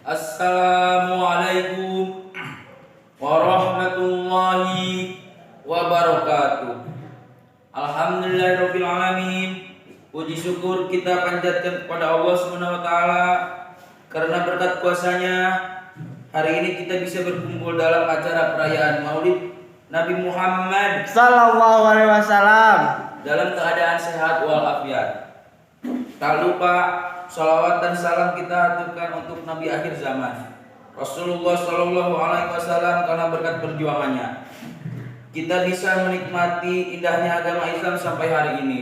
Assalamualaikum warahmatullahi wabarakatuh. Alhamdulillahirabbil alamin. Puji syukur kita panjatkan kepada Allah Subhanahu wa taala karena berkat kuasanya hari ini kita bisa berkumpul dalam acara perayaan Maulid Nabi Muhammad Sallallahu Alaihi Wasallam dalam keadaan sehat walafiat. Tak lupa salawat dan salam kita aturkan untuk Nabi akhir zaman Rasulullah Sallallahu Alaihi Wasallam, karena berkat perjuangannya kita bisa menikmati indahnya agama Islam sampai hari ini.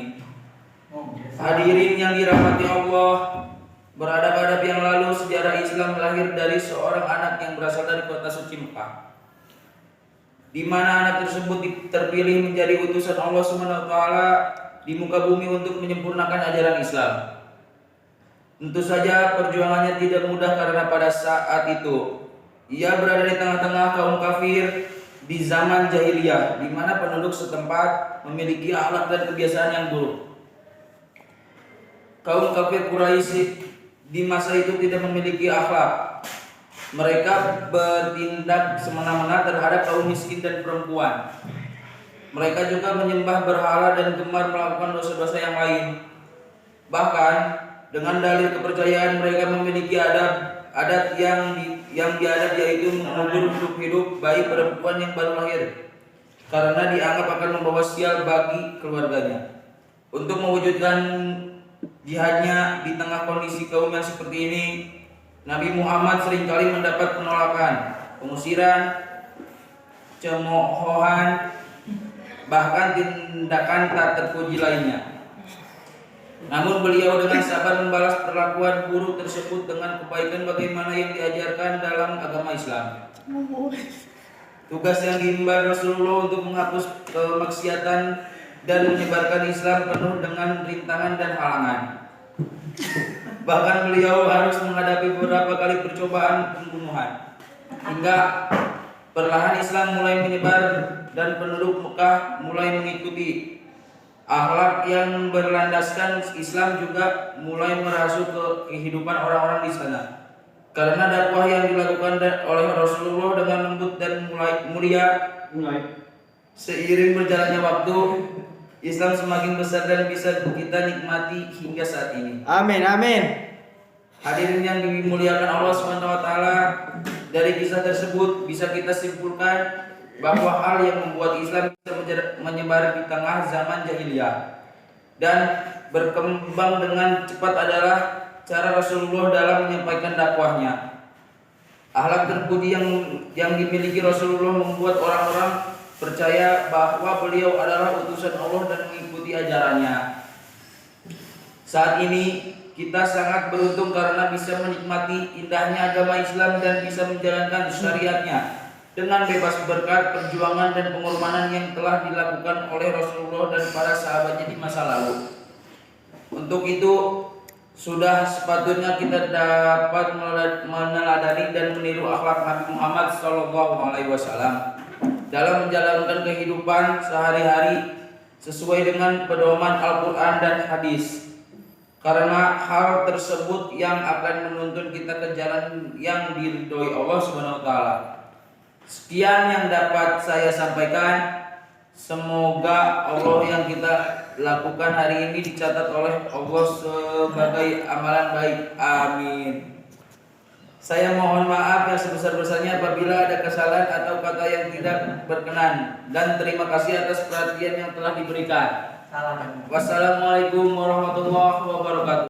Hadirin yang dirahmati Allah, beradab-adab yang lalu sejarah Islam lahir dari seorang anak yang berasal dari kota suci Mekah, di mana anak tersebut terpilih menjadi utusan Allah Subhanahu wa taala di muka bumi untuk menyempurnakan ajaran Islam. Tentu saja perjuangannya tidak mudah karena pada saat itu ia berada di tengah-tengah kaum kafir di zaman jahiliyah, di mana penduduk setempat memiliki akhlak dan kebiasaan yang buruk. Kaum kafir Quraisy di masa itu tidak memiliki akhlak. Mereka bertindak semena-mena terhadap kaum miskin dan perempuan. Mereka juga menyembah berhala dan gemar melakukan dosa-dosa yang lain. Bahkan dengan dalil kepercayaan mereka memiliki adat yang diadat, yaitu mengubur hidup bayi perempuan yang baru lahir karena dianggap akan membawa sial bagi keluarganya. Untuk mewujudkan jihadnya di tengah kondisi kaum yang seperti ini, Nabi Muhammad seringkali mendapat penolakan, pengusiran, cemoohan, bahkan tindakan tak terpuji lainnya. Namun beliau dengan sabar membalas perlakuan buruk tersebut dengan kebaikan bagaimana yang diajarkan dalam agama Islam. Tugas yang diemban Rasulullah untuk menghapus kemaksiatan dan menyebarkan Islam penuh dengan rintangan dan halangan. Bahkan beliau harus menghadapi beberapa kali percobaan pembunuhan, hingga perlahan Islam mulai menyebar dan penduduk Mekah mulai mengikuti. Akhlak yang berlandaskan Islam juga mulai merasuk ke kehidupan orang-orang di sana. Karena dakwah yang dilakukan oleh Rasulullah dengan lembut dan mulia, seiring berjalannya waktu, Islam semakin besar dan bisa kita nikmati hingga saat ini. Amin, amin. Hadirin yang dimuliakan Allah SWT, dari kisah tersebut bisa kita simpulkan bahwa hal yang membuat Islam bisa menyebar di tengah zaman jahiliyah dan berkembang dengan cepat adalah cara Rasulullah dalam menyampaikan dakwahnya. Akhlak terpuji yang dimiliki Rasulullah membuat orang-orang percaya bahwa beliau adalah utusan Allah dan mengikuti ajarannya. Saat ini kita sangat beruntung karena bisa menikmati indahnya agama Islam dan bisa menjalankan syariatnya dengan bebas berkat perjuangan dan pengorbanan yang telah dilakukan oleh Rasulullah dan para sahabatnya di masa lalu. Untuk itu sudah sepatutnya kita dapat meneladani dan meniru akhlak Nabi Muhammad SAW dalam menjalankan kehidupan sehari-hari sesuai dengan pedoman Al-Quran dan hadis. Karena hal tersebut yang akan menuntun kita ke jalan yang diridhoi Allah Subhanahu wa taala. Sekian yang dapat saya sampaikan. Semoga Allah yang kita lakukan hari ini dicatat oleh Allah sebagai amalan baik. Amin. Saya mohon maaf yang sebesar-besarnya apabila ada kesalahan atau kata yang tidak berkenan, dan terima kasih atas perhatian yang telah diberikan. Wassalamualaikum warahmatullahi wabarakatuh.